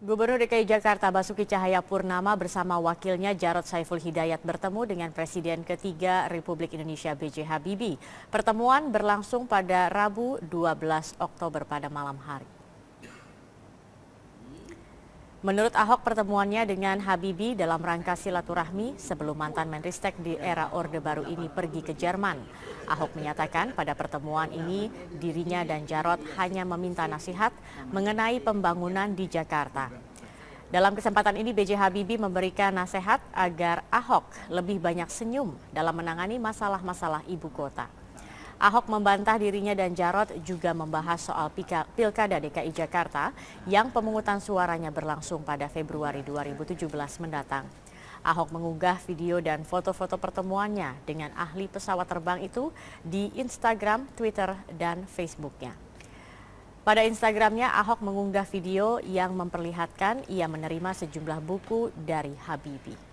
Gubernur DKI Jakarta Basuki Cahayapurnama bersama wakilnya Jarod Saiful Hidayat bertemu dengan Presiden ketiga Republik Indonesia B.J. Habibie. Pertemuan berlangsung pada Rabu 12 Oktober pada malam hari. Menurut Ahok, pertemuannya dengan Habibie dalam rangka silaturahmi sebelum mantan Menristek di era Orde Baru ini pergi ke Jerman. Ahok menyatakan pada pertemuan ini dirinya dan Jarod hanya meminta nasihat mengenai pembangunan di Jakarta. Dalam kesempatan ini B.J. Habibie memberikan nasihat agar Ahok lebih banyak senyum dalam menangani masalah-masalah ibu kota. Ahok membantah dirinya dan Jarod juga membahas soal Pilkada DKI Jakarta yang pemungutan suaranya berlangsung pada Februari 2017 mendatang. Ahok mengunggah video dan foto-foto pertemuannya dengan ahli pesawat terbang itu di Instagram, Twitter, dan Facebooknya. Pada Instagramnya, Ahok mengunggah video yang memperlihatkan ia menerima sejumlah buku dari Habibie.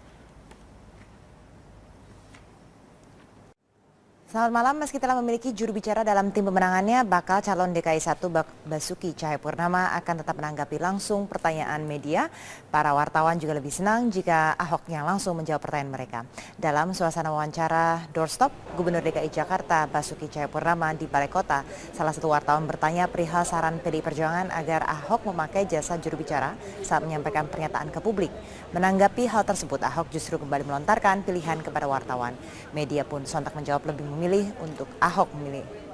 Selamat malam, meski telah memiliki juru bicara dalam tim pemenangannya, bakal calon DKI 1 Basuki Cahayapurnama akan tetap menanggapi langsung pertanyaan media. Para wartawan juga lebih senang jika Ahok yang langsung menjawab pertanyaan mereka. Dalam suasana wawancara doorstop, Gubernur DKI Jakarta Basuki Cahayapurnama di Balai Kota, salah satu wartawan bertanya perihal saran PDI Perjuangan agar Ahok memakai jasa juru bicara saat menyampaikan pernyataan ke publik. Menanggapi hal tersebut, Ahok justru kembali melontarkan pilihan kepada wartawan. Media pun sontak menjawab lebih memilih untuk Ahok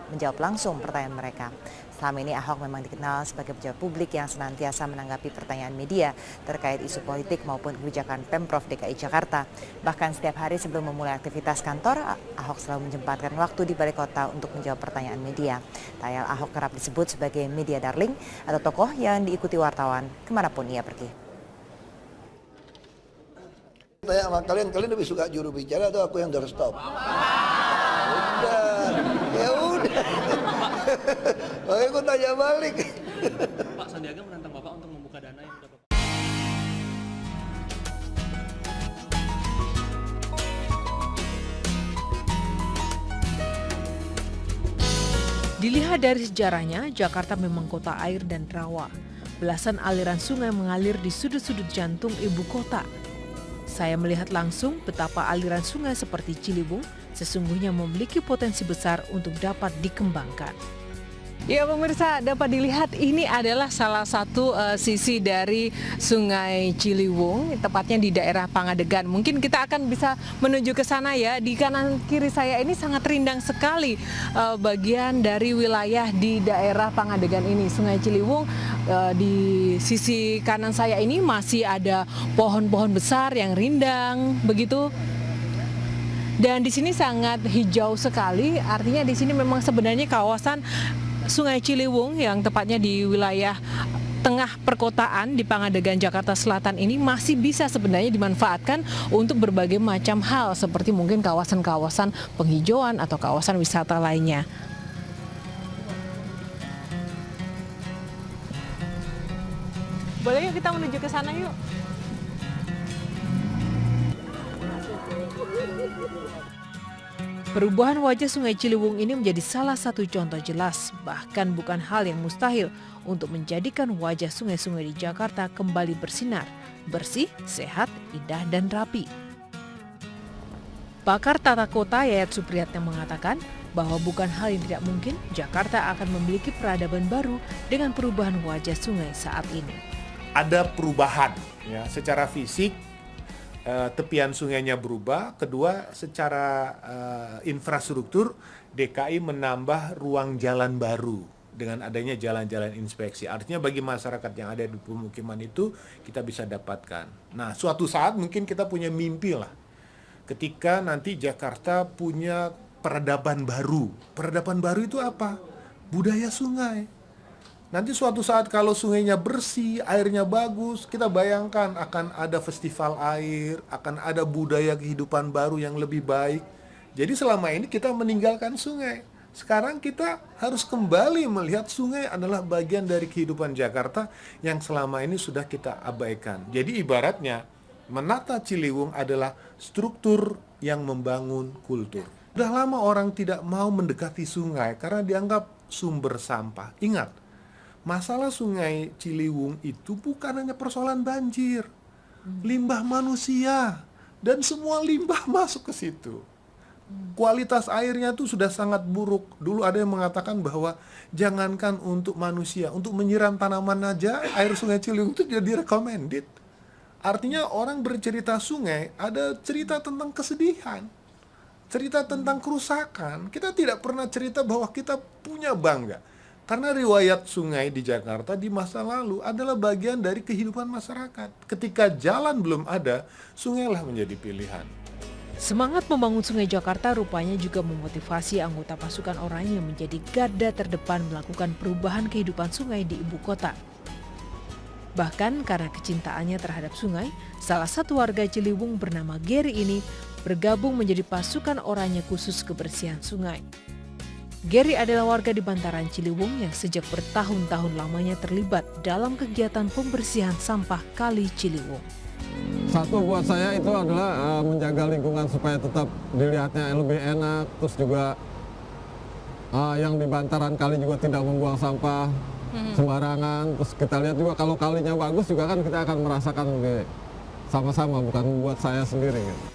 menjawab langsung pertanyaan mereka. Selama ini Ahok memang dikenal sebagai pejabat publik yang senantiasa menanggapi pertanyaan media terkait isu politik maupun kebijakan Pemprov DKI Jakarta. Bahkan setiap hari sebelum memulai aktivitas kantor, Ahok selalu menyempatkan waktu di Balai Kota untuk menjawab pertanyaan media. Tayal Ahok kerap disebut sebagai media darling atau tokoh yang diikuti wartawan kemanapun ia pergi. Tanya sama kalian lebih suka juru bicara atau aku yang doorstop? Ya udah. Makanya aku tanya balik. Pak Sandiaga menantang Bapak untuk membuka dana yang sudah Bapak. Dilihat dari sejarahnya, Jakarta memang kota air dan rawa. Belasan aliran sungai mengalir di sudut-sudut jantung ibu kota. Saya melihat langsung betapa aliran sungai seperti Ciliwung sesungguhnya memiliki potensi besar untuk dapat dikembangkan. Ya pemirsa, dapat dilihat ini adalah salah satu sisi dari Sungai Ciliwung, tepatnya di daerah Pangadegan. Mungkin kita akan bisa menuju ke sana ya. Di kanan kiri saya ini sangat rindang sekali bagian dari wilayah di daerah Pangadegan ini. Sungai Ciliwung di sisi kanan saya ini masih ada pohon-pohon besar yang rindang begitu. Dan di sini sangat hijau sekali, artinya di sini memang sebenarnya kawasan Sungai Ciliwung yang tepatnya di wilayah tengah perkotaan di Pangadegan, Jakarta Selatan ini masih bisa sebenarnya dimanfaatkan untuk berbagai macam hal seperti mungkin kawasan-kawasan penghijauan atau kawasan wisata lainnya. Boleh yuk kita menuju ke sana yuk. Perubahan wajah Sungai Ciliwung ini menjadi salah satu contoh jelas, bahkan bukan hal yang mustahil untuk menjadikan wajah sungai-sungai di Jakarta kembali bersinar, bersih, sehat, indah, dan rapi. Pakar tata kota Yayat Supriyatna mengatakan bahwa bukan hal yang tidak mungkin Jakarta akan memiliki peradaban baru dengan perubahan wajah sungai saat ini. Ada perubahan ya, secara fisik. Tepian sungainya berubah. Kedua, secara infrastruktur DKI menambah ruang jalan baru dengan adanya jalan-jalan inspeksi. Artinya bagi masyarakat yang ada di pemukiman itu kita bisa dapatkan. Nah, suatu saat mungkin kita punya mimpi lah. Ketika nanti Jakarta punya peradaban baru. Peradaban baru itu apa? Budaya sungai. Nanti suatu saat kalau sungainya bersih, airnya bagus, kita bayangkan akan ada festival air, akan ada budaya kehidupan baru yang lebih baik. Jadi selama ini kita meninggalkan sungai. Sekarang kita harus kembali melihat sungai adalah bagian dari kehidupan Jakarta yang selama ini sudah kita abaikan. Jadi ibaratnya menata Ciliwung adalah struktur yang membangun kultur. Sudah lama orang tidak mau mendekati sungai karena dianggap sumber sampah. Ingat, Masalah Sungai Ciliwung itu bukan hanya persoalan banjir, limbah manusia, dan semua limbah masuk ke situ. Kualitas airnya itu sudah sangat buruk. Dulu ada yang mengatakan bahwa jangankan untuk manusia, untuk menyiram tanaman aja air Sungai Ciliwung itu jadi recommended. Artinya orang bercerita sungai, ada cerita tentang kesedihan, cerita tentang kerusakan. Kita tidak pernah cerita bahwa kita punya bangga. Karena riwayat sungai di Jakarta di masa lalu adalah bagian dari kehidupan masyarakat. Ketika jalan belum ada, sungailah menjadi pilihan. Semangat membangun Sungai Jakarta rupanya juga memotivasi anggota pasukan oranye menjadi garda terdepan melakukan perubahan kehidupan sungai di ibu kota. Bahkan karena kecintaannya terhadap sungai, salah satu warga Ciliwung bernama Gary ini bergabung menjadi pasukan oranye khusus kebersihan sungai. Gary adalah warga di bantaran Ciliwung yang sejak bertahun-tahun lamanya terlibat dalam kegiatan pembersihan sampah Kali Ciliwung. Satu buat saya itu adalah menjaga lingkungan supaya tetap dilihatnya lebih enak, terus juga yang di bantaran kali juga tidak membuang sampah sembarangan. Terus kita lihat juga kalau kalinya bagus juga kan kita akan merasakan lebih sama-sama, bukan buat saya sendiri gitu.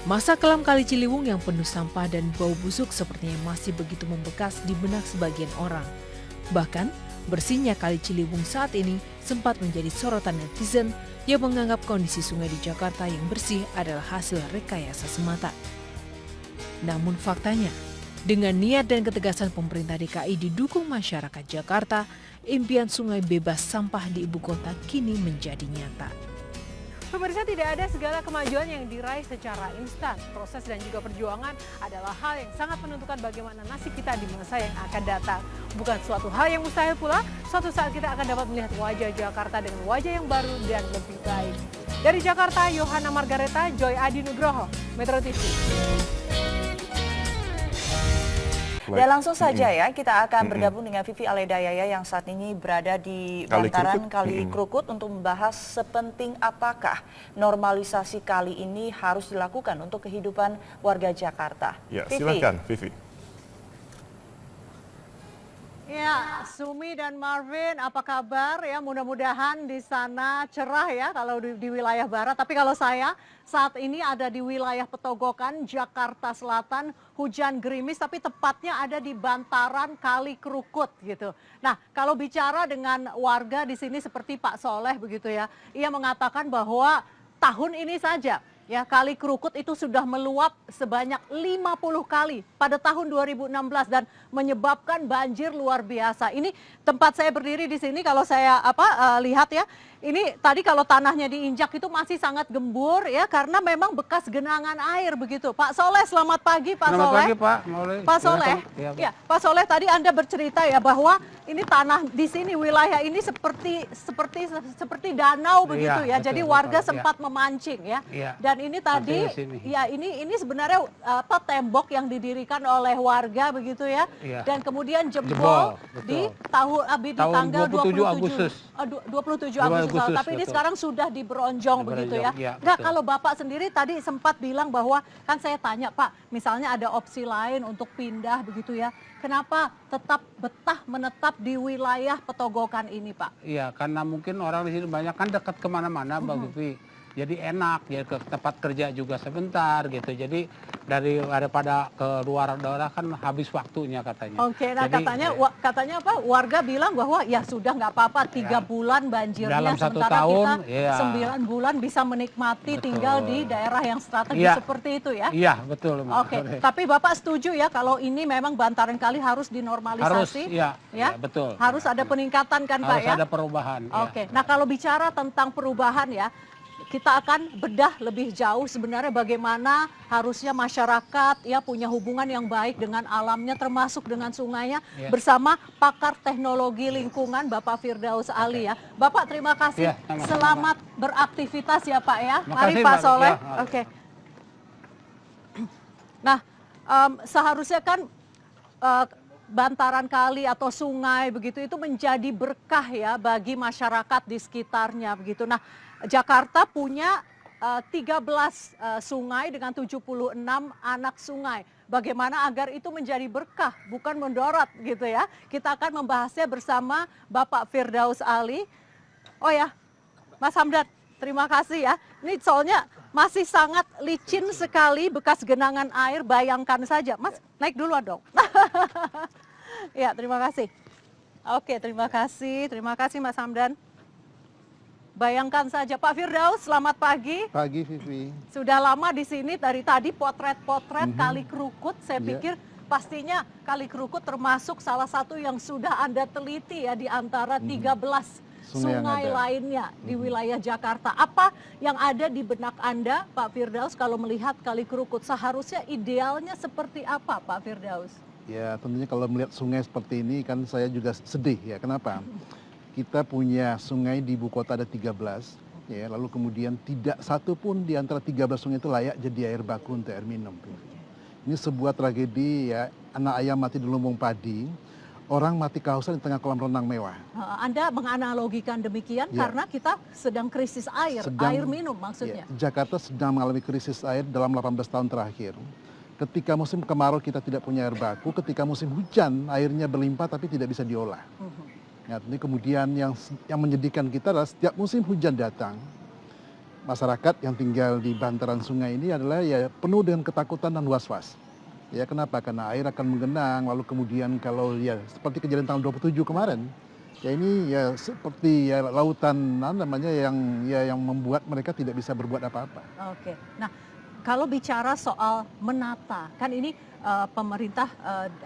Masa kelam Kali Ciliwung yang penuh sampah dan bau busuk sepertinya masih begitu membekas di benak sebagian orang. Bahkan bersihnya Kali Ciliwung saat ini sempat menjadi sorotan netizen yang menganggap kondisi sungai di Jakarta yang bersih adalah hasil rekayasa semata. Namun faktanya, dengan niat dan ketegasan pemerintah DKI didukung masyarakat Jakarta, impian sungai bebas sampah di ibu kota kini menjadi nyata. Pemirsa, tidak ada segala kemajuan yang diraih secara instan. Proses dan juga perjuangan adalah hal yang sangat menentukan bagaimana nasib kita di masa yang akan datang. Bukan suatu hal yang mustahil pula, suatu saat kita akan dapat melihat wajah Jakarta dengan wajah yang baru dan lebih baik. Dari Jakarta, Yohana Margareta, Joy Adi Nugroho, Metro TV. Dan langsung saja ya, kita akan bergabung dengan Vivi Aledayaya yang saat ini berada di bantaran Kali Krukut untuk membahas sepenting apakah normalisasi kali ini harus dilakukan untuk kehidupan warga Jakarta. Ya, Vivi. silakan Vivi. Ya, Sumi dan Marvin, apa kabar ya? Mudah-mudahan di sana cerah ya kalau di wilayah barat. Tapi kalau saya saat ini ada di wilayah Petogokan, Jakarta Selatan, hujan gerimis tapi tepatnya ada di bantaran Kali Krukut gitu. Nah, kalau bicara dengan warga di sini seperti Pak Soleh begitu ya, ia mengatakan bahwa tahun ini saja ya Kali Krukut itu sudah meluap sebanyak 50 kali pada tahun 2016 dan menyebabkan banjir luar biasa. Ini tempat saya berdiri di sini kalau saya lihat ya, ini tadi kalau tanahnya diinjak itu masih sangat gembur ya karena memang bekas genangan air begitu. Pak Soleh, selamat pagi Pak Soleh. Selamat pagi Pak. Pak Soleh, ya Pak Soleh tadi Anda bercerita ya bahwa ini tanah di sini wilayah ini seperti danau begitu ya. Betul, jadi warga sempat memancing ya. Dan ini tadi ya ini sebenarnya tembok yang didirikan oleh warga begitu ya. Dan kemudian jebol di tanggal 27 Agustus. 27 Agustus. Tapi ini sekarang sudah diberonjong begitu ya. Enggak, kalau Bapak sendiri tadi sempat bilang bahwa kan saya tanya Pak, misalnya ada opsi lain untuk pindah begitu ya. Kenapa tetap betah menetap di wilayah Petogokan ini Pak? Iya, karena mungkin orang di sini banyak kan dekat kemana-mana Mbak Vivi. Jadi enak, ya ke tempat kerja juga sebentar gitu. Jadi daripada ke luar daerah kan habis waktunya katanya. Oke, nah jadi, katanya apa? Warga bilang bahwa ya sudah nggak apa-apa 3 bulan banjirnya dalam 1 sementara tahun, kita 9 bulan bisa menikmati tinggal di daerah yang strategis seperti itu ya. Iya, betul. Oke, tapi Bapak setuju ya kalau ini memang bantaran kali harus dinormalisasi? Harus, ya, betul. Harus ada peningkatan kan Pak ya? Harus ada perubahan. Oke, nah kalau bicara tentang perubahan ya, kita akan bedah lebih jauh sebenarnya bagaimana harusnya masyarakat ya punya hubungan yang baik dengan alamnya termasuk dengan sungainya bersama pakar teknologi lingkungan Bapak Firdaus Ali ya. Bapak terima kasih. Selamat beraktivitas ya Pak ya. Mari Pak Soleh. Oke. Nah, seharusnya kan bantaran kali atau sungai begitu itu menjadi berkah ya bagi masyarakat di sekitarnya begitu. Nah, Jakarta punya 13 sungai dengan 76 anak sungai. Bagaimana agar itu menjadi berkah, bukan mendorot gitu ya. Kita akan membahasnya bersama Bapak Firdaus Ali. Oh ya, Mas Hamdan, terima kasih ya. Ini soalnya masih sangat licin sekali bekas genangan air, bayangkan saja. Mas, naik duluan dong. Ya, terima kasih. Oke, terima kasih Mas Hamdan. Bayangkan saja, Pak Firdaus, selamat pagi. Pagi, Vivi. Sudah lama di sini, dari tadi potret-potret Kali Kerukut. Saya pikir pastinya Kali Kerukut termasuk salah satu yang sudah Anda teliti ya di antara 13 sungai lainnya di wilayah Jakarta. Apa yang ada di benak Anda, Pak Firdaus, kalau melihat Kali Kerukut? Seharusnya idealnya seperti apa, Pak Firdaus? Ya, tentunya kalau melihat sungai seperti ini kan saya juga sedih ya. Kenapa? Kita punya sungai di ibu kota ada 13, ya, lalu kemudian tidak satu pun di antara 13 sungai itu layak jadi air baku untuk air minum. Ini sebuah tragedi ya, anak ayam mati di lumbung padi, orang mati kehausan di tengah kolam renang mewah. Anda menganalogikan demikian ya, karena kita sedang krisis air minum maksudnya. Ya, Jakarta sedang mengalami krisis air dalam 18 tahun terakhir. Ketika musim kemarau kita tidak punya air baku, ketika musim hujan airnya berlimpah tapi tidak bisa diolah. Ya, ini kemudian yang menyedihkan kita adalah setiap musim hujan datang, masyarakat yang tinggal di bantaran sungai ini adalah ya penuh dengan ketakutan dan was-was. Ya, kenapa? Karena air akan menggenang, lalu kemudian kalau ya seperti kejadian tanggal 27 kemarin, ya ini ya seperti ya lautan namanya yang membuat mereka tidak bisa berbuat apa-apa. Oke. Nah, kalau bicara soal menata, kan ini pemerintah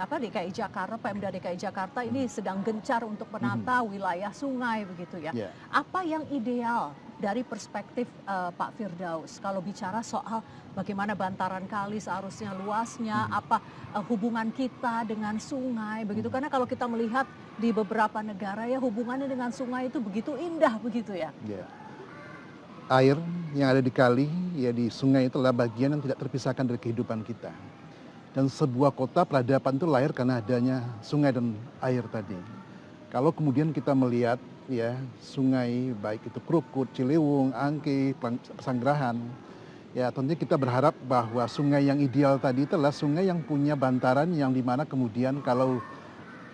DKI Jakarta, Pemda DKI Jakarta ini sedang gencar untuk menata wilayah sungai begitu ya. Yeah. Apa yang ideal dari perspektif Pak Firdaus kalau bicara soal bagaimana bantaran kali seharusnya luasnya, apa hubungan kita dengan sungai begitu, karena kalau kita melihat di beberapa negara ya hubungannya dengan sungai itu begitu indah begitu ya. Yeah. Air yang ada di kali, ya di sungai itu adalah bagian yang tidak terpisahkan dari kehidupan kita. Dan sebuah kota peradaban itu lahir karena adanya sungai dan air tadi. Kalau kemudian kita melihat ya sungai baik itu Krukut, Ciliwung, Angke, Pesanggerahan, ya tentunya kita berharap bahwa sungai yang ideal tadi itu adalah sungai yang punya bantaran yang dimana kemudian kalau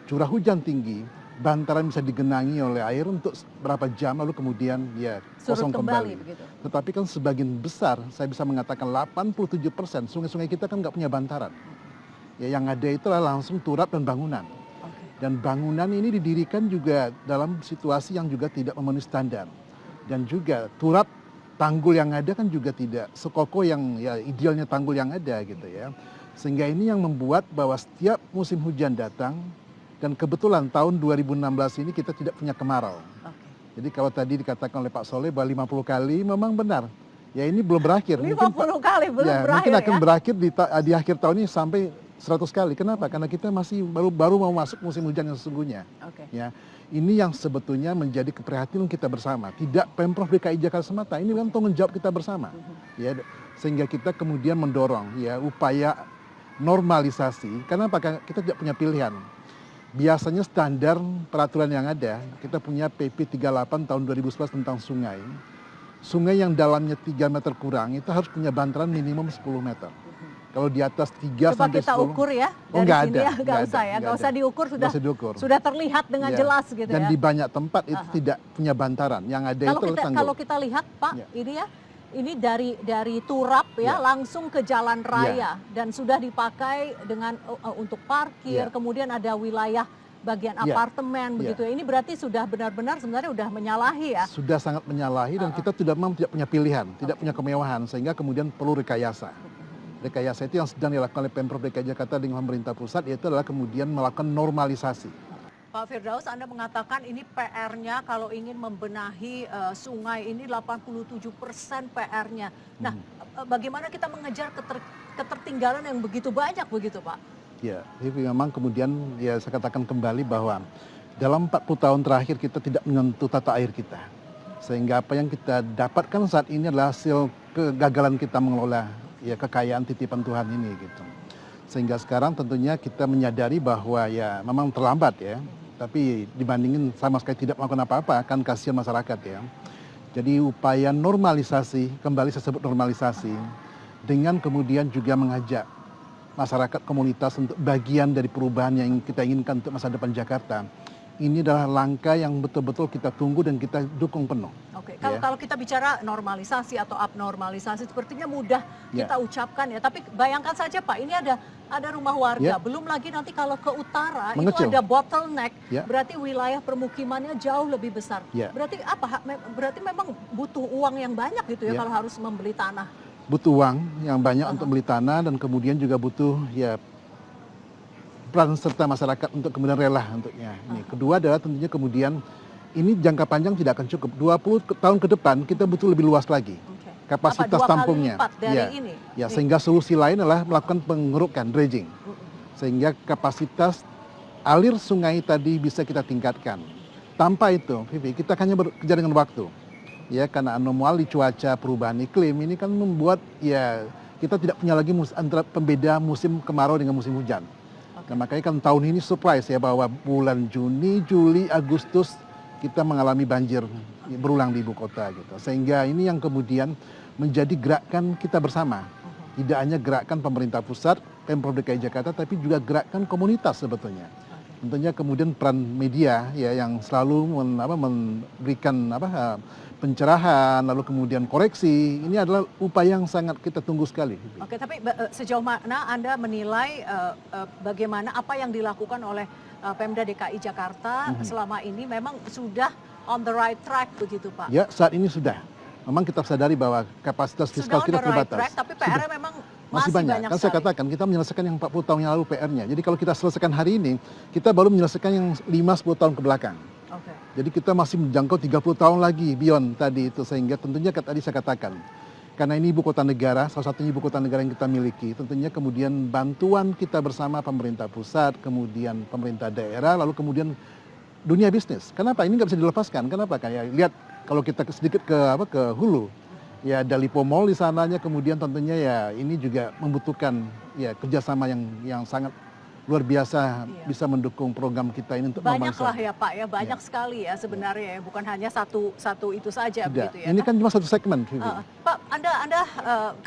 curah hujan tinggi, bantaran bisa digenangi oleh air untuk berapa jam lalu kemudian ya kosong kembali. Tetapi kan sebagian besar, saya bisa mengatakan 87% sungai-sungai kita kan nggak punya bantaran. Ya yang ada itu langsung turap dan bangunan. Dan bangunan ini didirikan juga dalam situasi yang juga tidak memenuhi standar. Dan juga turap tanggul yang ada kan juga tidak sekokoh yang ya idealnya tanggul yang ada gitu ya. Sehingga ini yang membuat bahwa setiap musim hujan datang, dan kebetulan tahun 2016 ini kita tidak punya kemarau. Jadi kalau tadi dikatakan oleh Pak Soleh bahwa 50 kali memang benar. Ya ini belum berakhir. 50 kali belum berakhir mungkin akan ya? berakhir di akhir tahun ini sampai 100 kali. Kenapa? Karena kita masih baru mau masuk musim hujan yang sesungguhnya. Ya, ini yang sebetulnya menjadi keprihatinan kita bersama. Tidak Pemprov DKI Jakarta semata. Ini kan tanggung jawab kita bersama. Ya, sehingga kita kemudian mendorong ya upaya normalisasi. Kenapa? Karena kita tidak punya pilihan. Biasanya standar peraturan yang ada, kita punya PP 38 tahun 2011 tentang sungai. Sungai yang dalamnya 3 meter kurang itu harus punya bantaran minimum 10 meter. Kalau di atas 3 Coba sampai 10. Coba kita ukur ya dari sini ya, nggak usah ya, nggak usah diukur, sudah terlihat dengan jelas gitu Dan ya. di banyak tempat itu tidak punya bantaran, yang ada itu tanggul. Kalau kita lihat Pak, ini ya, ini dari turap ya langsung ke jalan raya dan sudah dipakai dengan untuk parkir, kemudian ada wilayah bagian apartemen begitu ya. Ini berarti sudah benar-benar sebenarnya sudah menyalahi ya. Sudah sangat menyalahi dan kita tidak punya pilihan, tidak punya kemewahan sehingga kemudian perlu rekayasa. Rekayasa itu yang sedang dilakukan oleh Pemprov DKI Jakarta dengan pemerintah pusat, yaitu adalah kemudian melakukan normalisasi. Pak Firdaus, Anda mengatakan ini PR-nya kalau ingin membenahi sungai ini 87% PR-nya. Nah, bagaimana kita mengejar ketertinggalan yang begitu banyak begitu Pak? Ya, jadi memang kemudian ya saya katakan kembali bahwa dalam 40 tahun terakhir kita tidak menyentuh tata air kita. Sehingga apa yang kita dapatkan saat ini adalah hasil kegagalan kita mengelola ya kekayaan titipan Tuhan ini gitu. Sehingga sekarang tentunya kita menyadari bahwa ya memang terlambat ya. Tapi dibandingin sama sekali tidak melakukan apa-apa kan kasihan masyarakat ya. Jadi upaya normalisasi, kembali saya sebut normalisasi, dengan kemudian juga mengajak masyarakat komunitas untuk bagian dari perubahan yang kita inginkan untuk masa depan Jakarta. Ini adalah langkah yang betul-betul kita tunggu dan kita dukung penuh. Oke, kalau kita bicara normalisasi atau abnormalisasi, sepertinya mudah kita ucapkan ya. Tapi bayangkan saja Pak, ini ada rumah warga, belum lagi nanti kalau ke utara Mengecil. itu ada bottleneck, berarti wilayah permukimannya jauh lebih besar. Berarti apa? Berarti memang butuh uang yang banyak gitu ya kalau harus membeli tanah. Butuh uang yang banyak untuk beli tanah dan kemudian juga butuh peran serta masyarakat untuk kemudian rela untuknya. Ini. Kedua adalah tentunya kemudian ini jangka panjang tidak akan cukup. 20 tahun ke depan kita butuh lebih luas lagi kapasitas tampungnya. Sehingga solusi lain adalah melakukan pengerukan, dredging. Sehingga kapasitas alir sungai tadi bisa kita tingkatkan. Tanpa itu, Vivi, kita hanya bekerja dengan waktu. Ya, karena anomali cuaca, perubahan iklim ini kan membuat kita tidak punya lagi antara pembeda musim kemarau dengan musim hujan. Nah, makanya kan tahun ini surprise ya bahwa bulan Juni, Juli, Agustus kita mengalami banjir berulang di ibu kota gitu. Sehingga ini yang kemudian menjadi gerakan kita bersama. Tidak hanya gerakan pemerintah pusat, Pemprov DKI Jakarta, tapi juga gerakan komunitas sebetulnya. Tentunya kemudian peran media yang selalu memberikan pencerahan, lalu kemudian koreksi, ini adalah upaya yang sangat kita tunggu sekali. Oke, tapi sejauh mana Anda menilai bagaimana apa yang dilakukan oleh Pemda DKI Jakarta selama ini memang sudah on the right track begitu Pak? Ya, saat ini sudah. Memang kita sadari bahwa kapasitas fiskal kita terbatas. Tapi PR-nya memang masih banyak. Kan saya katakan kita menyelesaikan yang 40 tahun yang lalu PR-nya. Jadi kalau kita selesaikan hari ini, kita baru menyelesaikan yang 5-10 tahun ke belakang. Jadi kita masih menjangkau 30 tahun lagi beyond tadi itu, sehingga tentunya tadi saya katakan karena ini ibu kota negara, salah satunya ibu kota negara yang kita miliki, tentunya kemudian bantuan kita bersama pemerintah pusat, kemudian pemerintah daerah, lalu kemudian dunia bisnis. Kenapa ini nggak bisa dilepaskan? Kenapa? Kayak lihat kalau kita sedikit ke hulu, ya ada Lipo Mall di sananya, kemudian tentunya ini juga membutuhkan kerjasama yang sangat luar biasa bisa mendukung program kita ini untuk banyak lah ya Pak ya, banyak sekali ya sebenarnya ya, bukan hanya satu itu saja begitu ya. Ini kan cuma satu segmen. Pak, Anda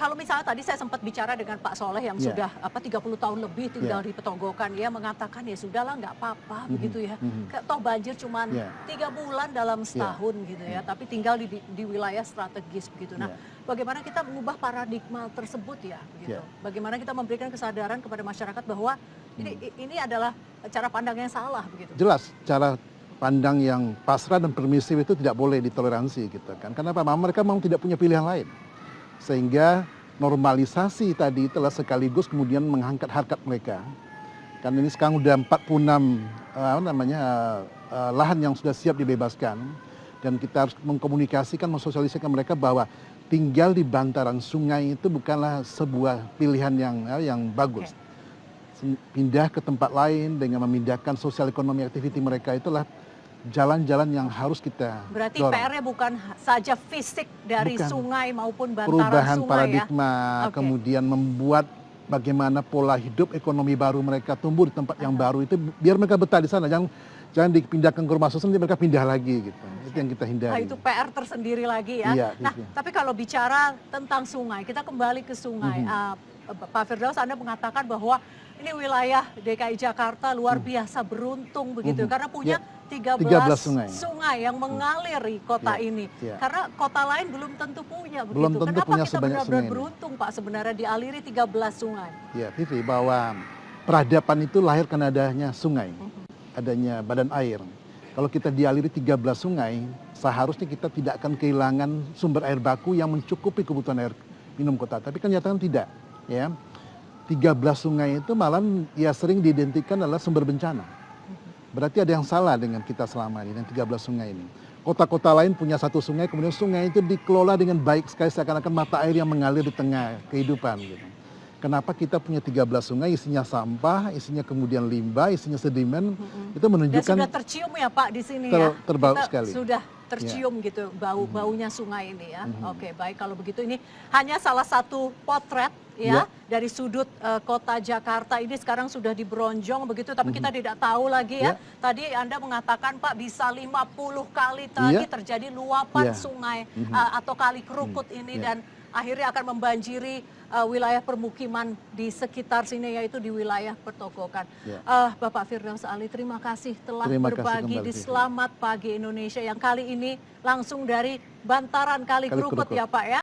kalau misalnya tadi saya sempat bicara dengan Pak Soleh yang sudah 30 tahun lebih tinggal di Petogokan, ya mengatakan ya sudahlah nggak apa-apa begitu ya. Toh banjir cuma 3 bulan dalam setahun gitu ya, tapi tinggal di wilayah strategis begitu. Nah, bagaimana kita mengubah paradigma tersebut ya begitu. Bagaimana kita memberikan kesadaran kepada masyarakat bahwa ini adalah cara pandang yang salah begitu. Jelas, cara pandang yang pasrah dan permisif itu tidak boleh ditoleransi gitu kan. Kenapa? Mereka memang tidak punya pilihan lain. Sehingga normalisasi tadi telah sekaligus kemudian mengangkat harkat mereka. Karena ini sekarang udah 46 lahan yang sudah siap dibebaskan, dan kita harus mengkomunikasikan, mensosialisasikan mereka bahwa tinggal di bantaran sungai itu bukanlah sebuah pilihan yang bagus. Pindah ke tempat lain dengan memindahkan sosial ekonomi aktiviti mereka itulah jalan-jalan yang harus kita berarti dorong. PR-nya bukan saja fisik dari sungai maupun bantaran perubahan sungai paradigma, kemudian membuat bagaimana pola hidup ekonomi baru mereka tumbuh di tempat yang baru itu biar mereka betah di sana, jangan dipindahkan ke rumah susun, mereka pindah lagi gitu. Itu yang kita hindari. Nah, itu PR tersendiri lagi ya. Nah, tapi kalau bicara tentang sungai, kita kembali ke sungai. Pak Firdaus, Anda mengatakan bahwa ini wilayah DKI Jakarta luar biasa beruntung begitu karena punya 13 sungai yang mengaliri kota ini. Karena kota lain belum tentu punya begitu. Belum tentu Kenapa punya kita benar-benar beruntung Pak sebenarnya dialiri 13 sungai? Ya, Vivi, bahwa peradaban itu lahir karena adanya sungai, adanya badan air. Kalau kita dialiri 13 sungai, seharusnya kita tidak akan kehilangan sumber air baku yang mencukupi kebutuhan air minum kota. Tapi kan nyatakan tidak, ya. 13 sungai itu malah sering diidentikan adalah sumber bencana. Berarti ada yang salah dengan kita selama ini, dengan 13 sungai ini. Kota-kota lain punya satu sungai, kemudian sungai itu dikelola dengan baik sekali, seakan-akan mata air yang mengalir di tengah kehidupan. Gitu. Kenapa kita punya 13 sungai, isinya sampah, isinya kemudian limbah, isinya sedimen, itu menunjukkan... Dan sudah tercium ya Pak di sini terbau sekali. Sudah tercium gitu baunya sungai ini ya. Oke, baik kalau begitu ini hanya salah satu potret ya dari sudut kota Jakarta ini sekarang sudah di Bronjong begitu, tapi kita tidak tahu lagi ya. Tadi Anda mengatakan Pak bisa 50 kali lagi terjadi luapan sungai atau kali kerukut ini dan akhirnya akan membanjiri wilayah permukiman di sekitar sini, yaitu di wilayah Pertokokan. Bapak Firdaus Ali, terima kasih telah berbagi di Selamat Pagi Indonesia yang kali ini langsung dari bantaran Kali Kerukut ya Pak ya.